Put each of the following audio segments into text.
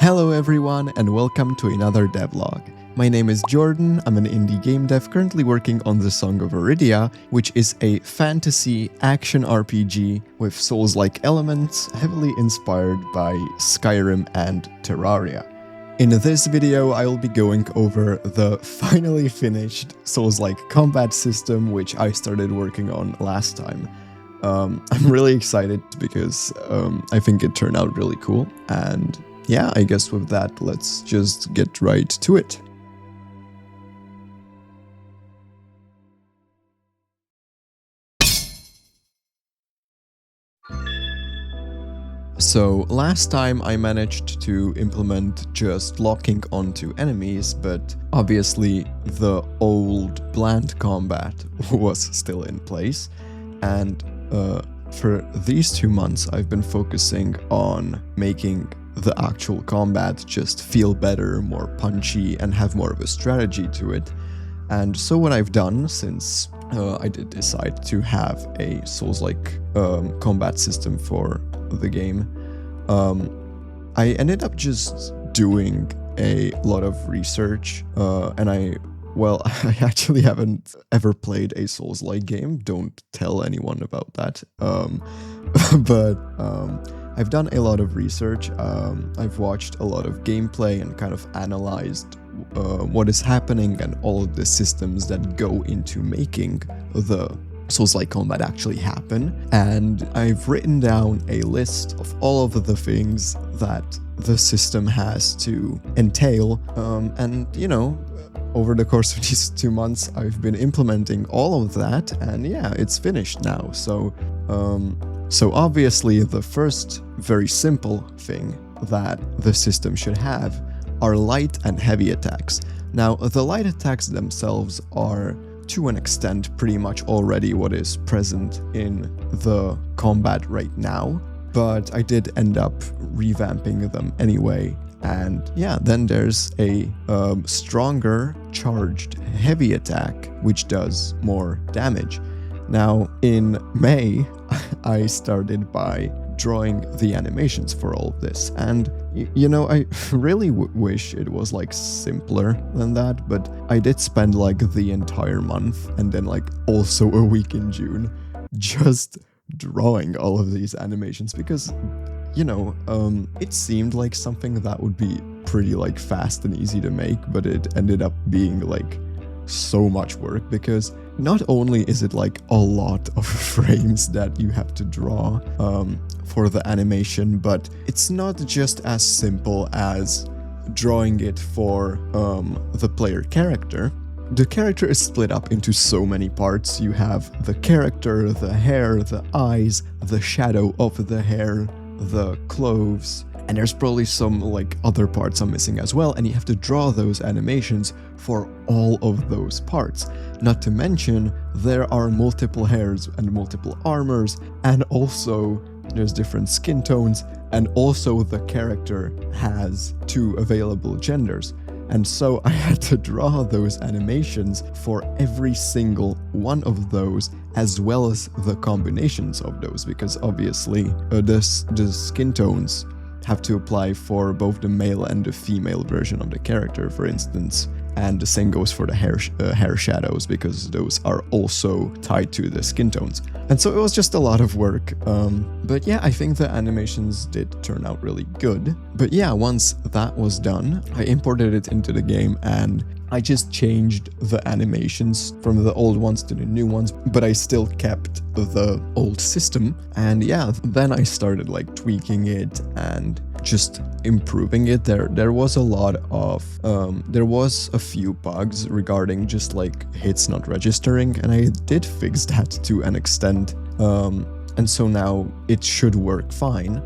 Hello everyone and welcome to another devlog. My name is Jordan, I'm an indie game dev currently working on the Song of Veridia, which is a fantasy action RPG with Souls-like elements heavily inspired by Skyrim and Terraria. In this video I'll be going over the finally finished Souls-like combat system which I started working on last time. I'm really excited because I think it turned out really cool, and yeah, I guess with that, let's just get right to it. So last time I managed to implement just locking onto enemies, but obviously the old bland combat was still in place, and for these 2 months I've been focusing on making the actual combat just feel better, more punchy, and have more of a strategy to it. And so what I've done, since I did decide to have a Souls-like combat system for the game, I ended up just doing a lot of research, and I actually haven't ever played a Souls-like game, don't tell anyone about that, but I've done a lot of research. I've watched a lot of gameplay and kind of analyzed what is happening and all of the systems that go into making the Souls-like combat actually happen. And I've written down a list of all of the things that the system has to entail. And, you know, over the course of these 2 months, I've been implementing all of that. And yeah, it's finished now. So obviously the first very simple thing that the system should have are light and heavy attacks. Now, the light attacks themselves are, to an extent, pretty much already what is present in the combat right now, but I did end up revamping them anyway. And yeah, then there's a stronger charged heavy attack, which does more damage. Now, in May, I started by drawing the animations for all of this, and you know, I really wish it was like simpler than that, but I did spend like the entire month and then like also a week in June just drawing all of these animations because, you know, it seemed like something that would be pretty like fast and easy to make, but it ended up being like so much work because not only is it like a lot of frames that you have to draw for the animation, but it's not just as simple as drawing it for the player character. The character is split up into so many parts. You have the character, the hair, the eyes, the shadow of the hair, the clothes, and there's probably some like other parts I'm missing as well, and you have to draw those animations for all of those parts. Not to mention, there are multiple hairs and multiple armors, and also there's different skin tones, and also the character has 2 available genders. And so I had to draw those animations for every single one of those, as well as the combinations of those, because obviously the skin tones have to apply for both the male and the female version of the character, for instance, and the same goes for the hair shadows, because those are also tied to the skin tones. And so it was just a lot of work, but yeah, I think the animations did turn out really good. But yeah, once that was done, I imported it into the game and I just changed the animations from the old ones to the new ones, but I still kept the old system. And yeah, then I started like tweaking it and just improving it. There was a lot of there was a few bugs regarding just like hits not registering, and I did fix that to an extent, and so now it should work fine.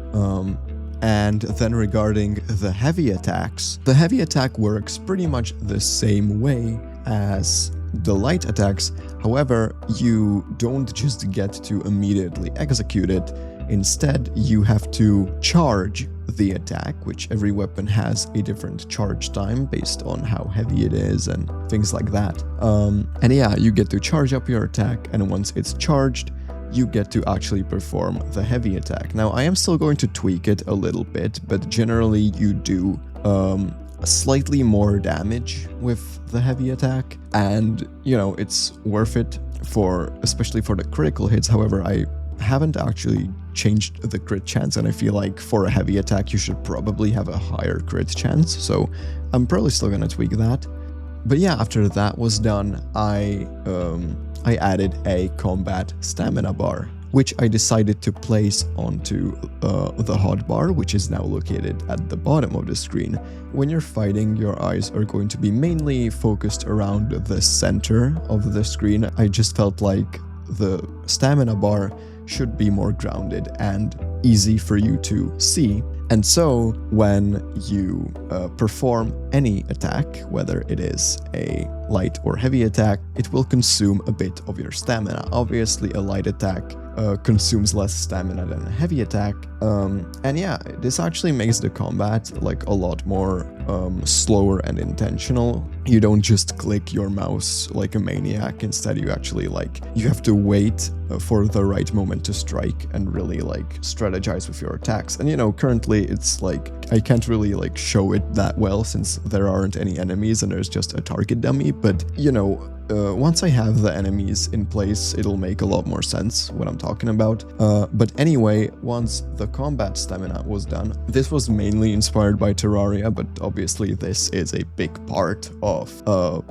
And then regarding the heavy attacks, the heavy attack works pretty much the same way as the light attacks. However, you don't just get to immediately execute it. Instead, you have to charge the attack, which every weapon has a different charge time based on how heavy it is and things like that. And yeah, you get to charge up your attack, and once it's charged, you get to actually perform the heavy attack. Now, I am still going to tweak it a little bit, but generally you do slightly more damage with the heavy attack, and you know, it's worth it especially for the critical hits. However, I haven't actually changed the crit chance, and I feel like for a heavy attack you should probably have a higher crit chance, so I'm probably still gonna tweak that. But yeah, after that was done, I added a combat stamina bar, which I decided to place onto the hotbar, which is now located at the bottom of the screen. When you're fighting, your eyes are going to be mainly focused around the center of the screen. I just felt like the stamina bar should be more grounded and easy for you to see. And so when you perform any attack, whether it is a light or heavy attack, it will consume a bit of your stamina. Obviously, a light attack consumes less stamina than a heavy attack. And yeah, this actually makes the combat like a lot more slower and intentional. You don't just click your mouse like a maniac. Instead, you actually you have to wait for the right moment to strike and really strategize with your attacks. And you know, currently it's I can't really show it that well since there aren't any enemies and there's just a target dummy. But you know, once I have the enemies in place, it'll make a lot more sense what I'm talking about. But anyway, once the combat stamina was done, this was mainly inspired by Terraria, but obviously this is a big part of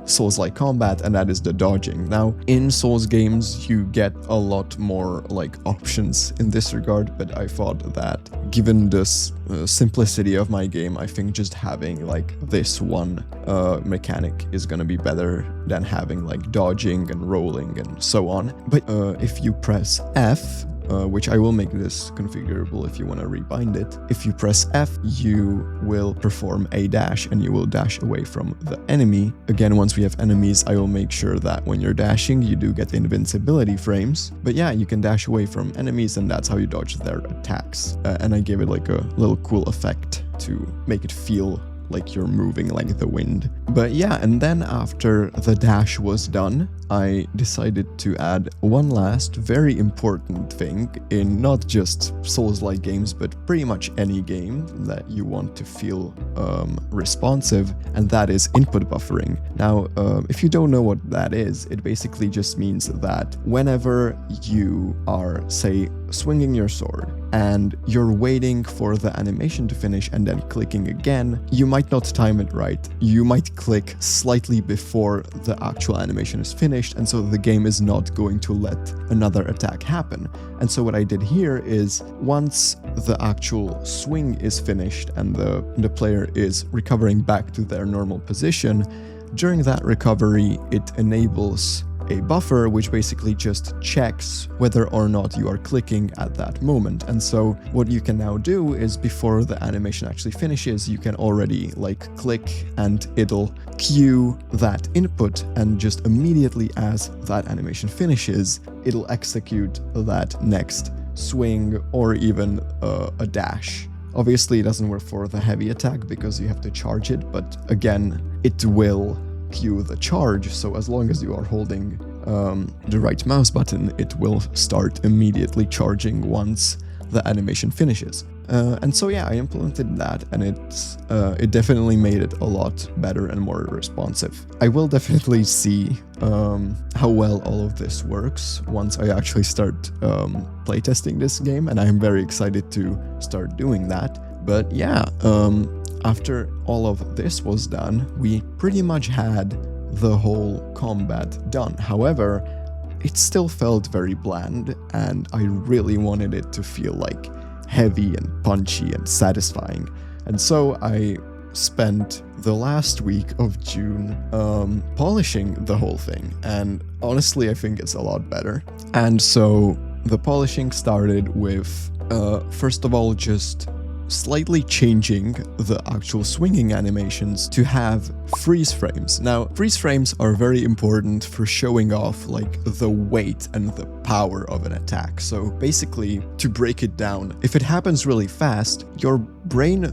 Souls-like combat, and that is the dodging. Now, in Souls games, you get a lot more options in this regard, but I thought that given this simplicity of my game, I think just having this one mechanic is gonna be better than having dodging and rolling and so on. But if you press F, which I will make this configurable if you want to rebind it. If you press F, you will perform a dash and you will dash away from the enemy. Again, once we have enemies, I will make sure that when you're dashing, you do get invincibility frames. But yeah, you can dash away from enemies and that's how you dodge their attacks. And I gave it a little cool effect to make it feel like you're moving like the wind. But yeah, and then after the dash was done, I decided to add one last very important thing in not just Souls-like games, but pretty much any game that you want to feel responsive, and that is input buffering. Now, if you don't know what that is, it basically just means that whenever you are, say, swinging your sword and you're waiting for the animation to finish and then clicking again, you might not time it right. You might click slightly before the actual animation is finished, and so the game is not going to let another attack happen. And so what I did here is, once the actual swing is finished and the player is recovering back to their normal position, during that recovery, it enables a buffer which basically just checks whether or not you are clicking at that moment. And so what you can now do is, before the animation actually finishes, you can already click and it'll cue that input, and just immediately as that animation finishes, it'll execute that next swing or even a dash. Obviously it doesn't work for the heavy attack because you have to charge it, but again, it will cue the charge, so as long as you are holding the right mouse button, it will start immediately charging once the animation finishes. And so yeah, I implemented that, and it definitely made it a lot better and more responsive. I will definitely see how well all of this works once I actually start playtesting this game, and I'm very excited to start doing that. But yeah, after all of this was done, we pretty much had the whole combat done. However, it still felt very bland, and I really wanted it to feel heavy and punchy and satisfying. And so I spent the last week of June polishing the whole thing, and honestly I think it's a lot better. And so the polishing started with first of all just slightly changing the actual swinging animations to have freeze frames. Now, freeze frames are very important for showing off the weight and the power of an attack. So basically, to break it down, if it happens really fast, your brain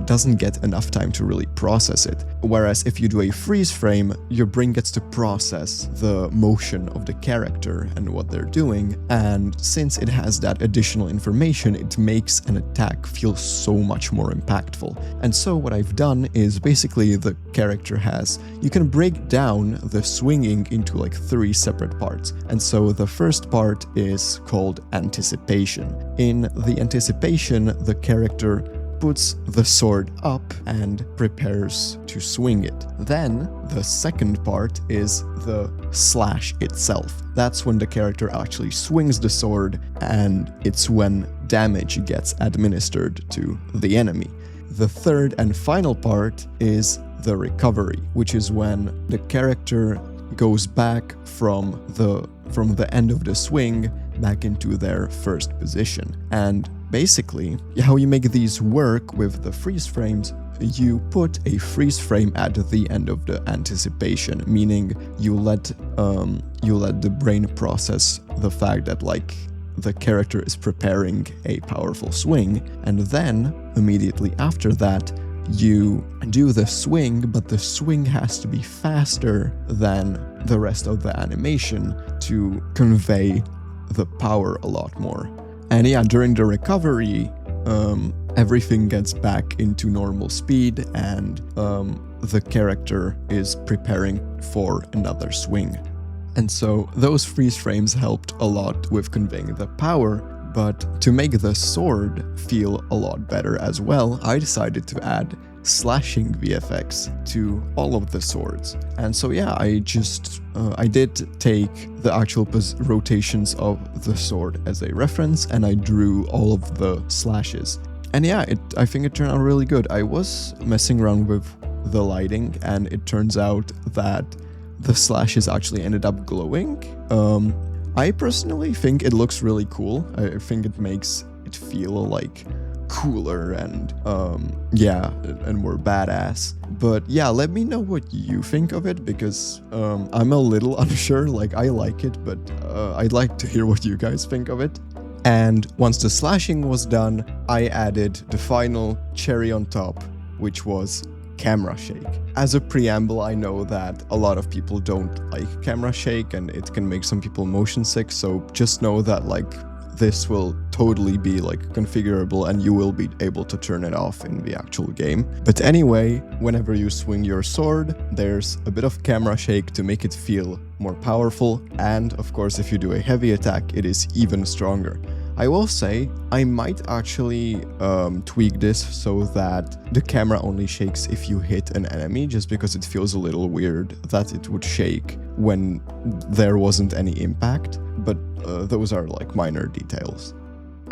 doesn't get enough time to really process it. Whereas if you do a freeze frame, your brain gets to process the motion of the character and what they're doing, and since it has that additional information, it makes an attack feel so much more impactful. And so what I've done is basically the character has, you can break down the swinging into like 3 separate parts. And so the first part is called anticipation. In the anticipation, the character puts the sword up and prepares to swing it. Then the second part is the slash itself. That's when the character actually swings the sword, and it's when damage gets administered to the enemy. The third and final part is the recovery, which is when the character goes back from the end of the swing back into their first position. And basically, how you make these work with the freeze frames, you put a freeze frame at the end of the anticipation, meaning you let the brain process the fact that like the character is preparing a powerful swing, and then immediately after that you do the swing, but the swing has to be faster than the rest of the animation to convey the power a lot more. And yeah, during the recovery, everything gets back into normal speed, and the character is preparing for another swing. And so those freeze frames helped a lot with conveying the power, but to make the sword feel a lot better as well, I decided to add slashing VFX to all of the swords. And so yeah, I did take the actual rotations of the sword as a reference, and I drew all of the slashes. And yeah, I think it turned out really good. I was messing around with the lighting, and it turns out that the slashes actually ended up glowing. I personally think it looks really cool. I think it makes it feel like cooler and yeah, and more badass. But yeah, let me know what you think of it, because I'm a little unsure. Like, I like it, but I'd like to hear what you guys think of it. And once the slashing was done, I added the final cherry on top, which was camera shake. As a preamble, I know that a lot of people don't like camera shake and it can make some people motion sick, so just know that like this will totally be like configurable and you will be able to turn it off in the actual game. But anyway, whenever you swing your sword, there's a bit of camera shake to make it feel more powerful, and of course if you do a heavy attack, it is even stronger. I will say, I might actually tweak this so that the camera only shakes if you hit an enemy, just because it feels a little weird that it would shake when there wasn't any impact, but those are like minor details.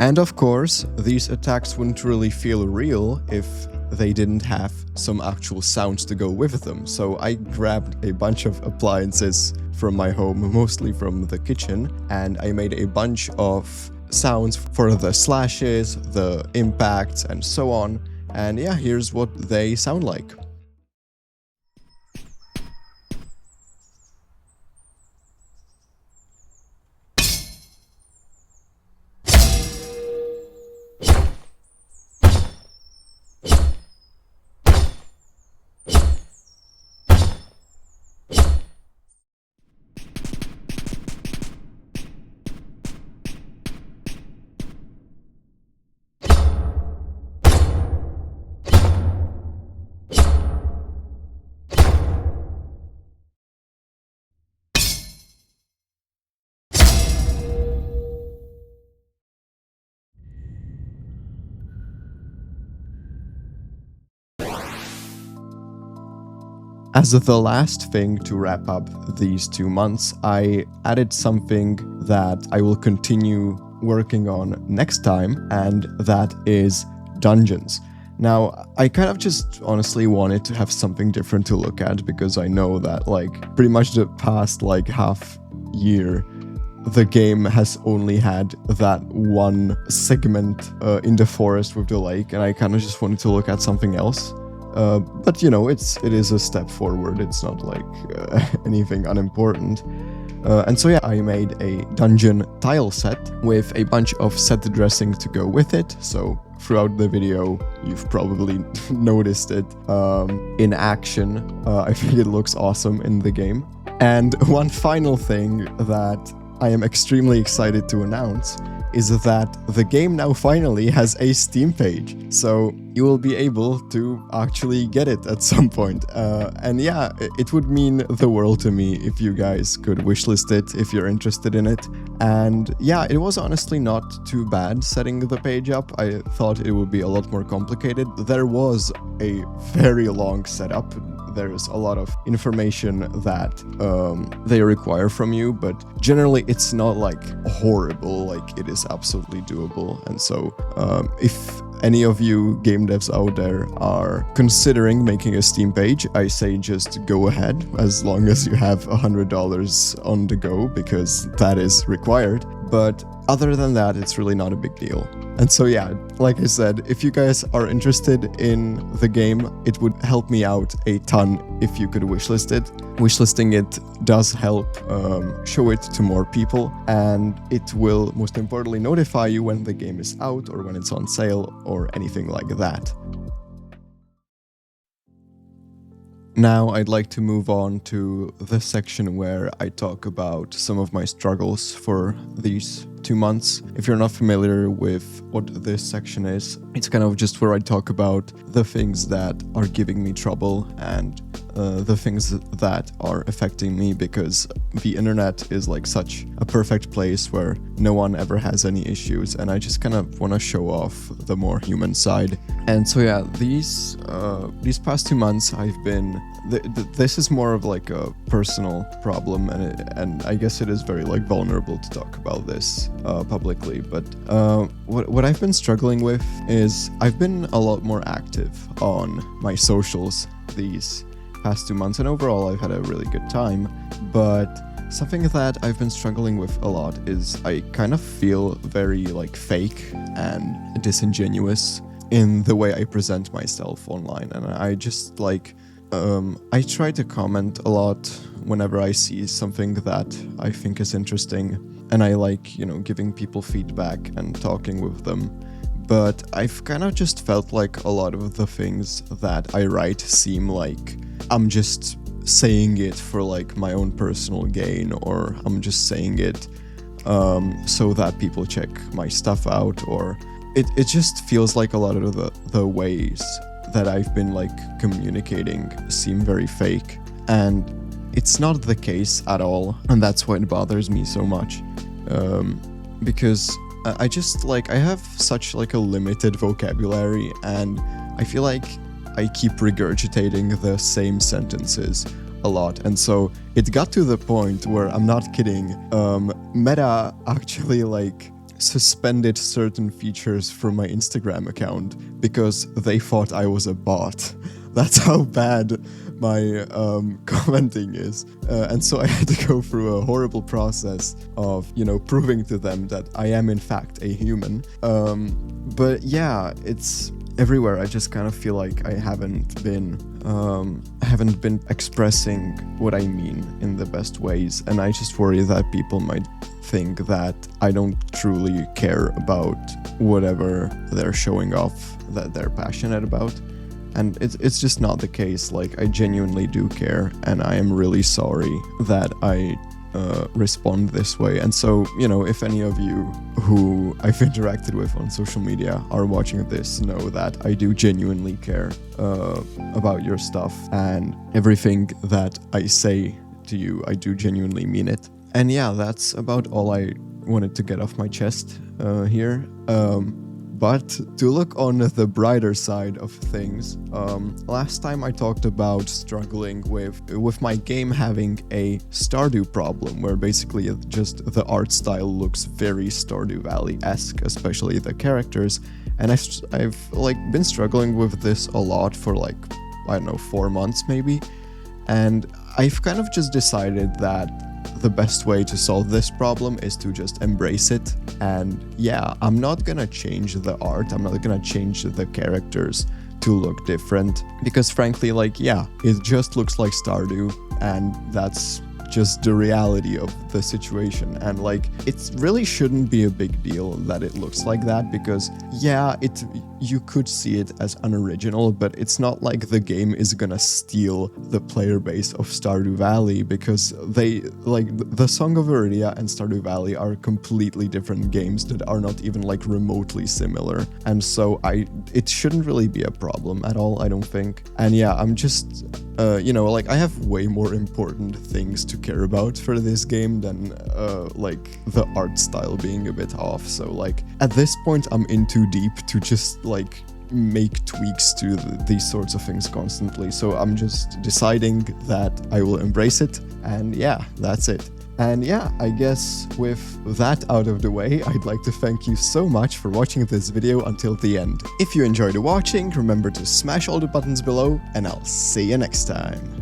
And of course, these attacks wouldn't really feel real if they didn't have some actual sounds to go with them. So I grabbed a bunch of appliances from my home, mostly from the kitchen, and I made a bunch of sounds for the slashes, the impacts, and so on. And yeah, here's what they sound like. As the last thing to wrap up these 2 months, I added something that I will continue working on next time, and that is dungeons. Now, I kind of just honestly wanted to have something different to look at, because I know that like pretty much the past like half year, the game has only had that one segment in the forest with the lake, and I kind of just wanted to look at something else. But you know, it is a step forward. It's not like anything unimportant. And so yeah, I made a dungeon tile set with a bunch of set dressing to go with it. So throughout the video, you've probably noticed it in action. I think it looks awesome in the game. And one final thing that I am extremely excited to announce is that the game now finally has a Steam page. So you will be able to actually get it at some point. And yeah, it would mean the world to me if you guys could wishlist it if you're interested in it. And yeah, it was honestly not too bad setting the page up. I thought it would be a lot more complicated. There was a very long setup. There's a lot of information that they require from you, but generally it's not like horrible, like it is absolutely doable. And so if any of you game devs out there are considering making a Steam page, I say just go ahead as long as you have $100 on the go, because that is required. But other than that, it's really not a big deal. And so yeah, like I said, if you guys are interested in the game, it would help me out a ton if you could wishlist it. Wishlisting it does help show it to more people, and it will most importantly notify you when the game is out or when it's on sale or anything like that. Now I'd like to move on to the section where I talk about some of my struggles for these 2 months. If you're not familiar with what this section is, it's kind of just where I talk about the things that are giving me trouble and the things that are affecting me, because the internet is like such a perfect place where no one ever has any issues, and I just kind of want to show off the more human side. And so yeah, these past 2 months I've been this is more of like a personal problem, and I guess it is very like vulnerable to talk about this publicly, but what I've been struggling with is I've been a lot more active on my socials these past 2 months, and overall I've had a really good time. But something that I've been struggling with a lot is I kind of feel very like fake and disingenuous in the way I present myself online, and I just like I try to comment a lot whenever I see something that I think is interesting, and I like, you know, giving people feedback and talking with them. But I've kind of just felt like a lot of the things that I write seem like I'm just saying it for like my own personal gain, or I'm just saying it so that people check my stuff out, or it just feels like a lot of the ways that I've been like communicating seem very fake, and it's not the case at all, and that's why it bothers me so much, because I just like I have such like a limited vocabulary, and I feel like I keep regurgitating the same sentences a lot, and so it got to the point where, I'm not kidding, Meta actually like suspended certain features from my Instagram account because they thought I was a bot. That's how bad my commenting is, and so I had to go through a horrible process of, you know, proving to them that I am in fact a human. But yeah, it's everywhere. I just kind of feel like I haven't been expressing what I mean in the best ways, and I just worry that people might think that I don't truly care about whatever they're showing off that they're passionate about. And it's just not the case. Like, I genuinely do care, and I am really sorry that I respond this way. And so, you know, if any of you who I've interacted with on social media are watching this, know that I do genuinely care about your stuff, and everything that I say to you, I do genuinely mean it. And yeah, that's about all I wanted to get off my chest here. But to look on the brighter side of things, last time I talked about struggling with my game having a Stardew problem, where basically just the art style looks very Stardew Valley-esque, especially the characters. And I've like been struggling with this a lot for like, I don't know, 4 months maybe. And I've kind of just decided that the best way to solve this problem is to just embrace it. And yeah, I'm not gonna change the art, I'm not gonna change the characters to look different, because frankly, like, yeah, it just looks like Stardew, and that's just the reality of the situation. And like, it really shouldn't be a big deal that it looks like that, because yeah, you could see it as unoriginal, but it's not like the game is gonna steal the player base of Stardew Valley, because they, like, the Song of Veridia and Stardew Valley are completely different games that are not even like remotely similar. And so it shouldn't really be a problem at all, I don't think. And yeah, I'm just, you know, like, I have way more important things to care about for this game than like the art style being a bit off. So like, at this point I'm in too deep to just like make tweaks to these sorts of things constantly. So I'm just deciding that I will embrace it, and yeah, that's it. And yeah, I guess with that out of the way, I'd like to thank you so much for watching this video until the end. If you enjoyed watching, remember to smash all the buttons below, and I'll see you next time.